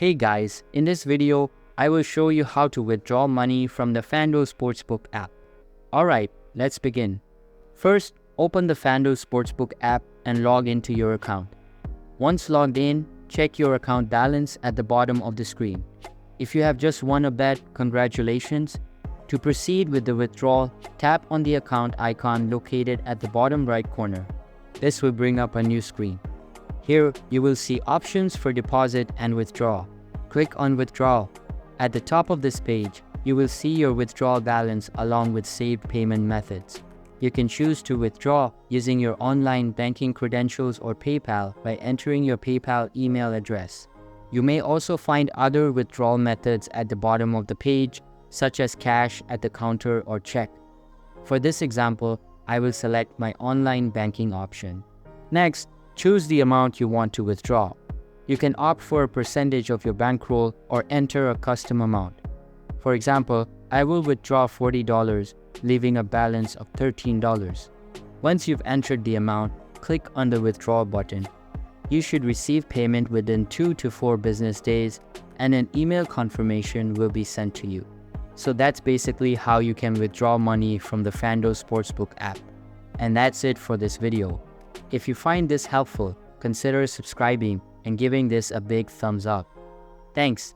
Hey guys, in this video, I will show you how to withdraw money from the FanDuel Sportsbook app. Alright, let's begin. First, open the FanDuel Sportsbook app and log into your account. Once logged in, check your account balance at the bottom of the screen. If you have just won a bet, congratulations. To proceed with the withdrawal, tap on the account icon located at the bottom right corner. This will bring up a new screen. Here, you will see options for deposit and withdrawal. Click on Withdrawal. At the top of this page, you will see your withdrawal balance along with saved payment methods. You can choose to withdraw using your online banking credentials or PayPal by entering your PayPal email address. You may also find other withdrawal methods at the bottom of the page, such as cash at the counter or check. For this example, I will select my online banking option. Next, choose the amount you want to withdraw. You can opt for a percentage of your bankroll or enter a custom amount. For example, I will withdraw $40, leaving a balance of $13. Once you've entered the amount, click on the withdrawal button. You should receive payment within 2 to 4 business days, and an email confirmation will be sent to you. So that's basically how you can withdraw money from the FanDuel Sportsbook app. And that's it for this video. If you find this helpful, consider subscribing and giving this a big thumbs up. Thanks.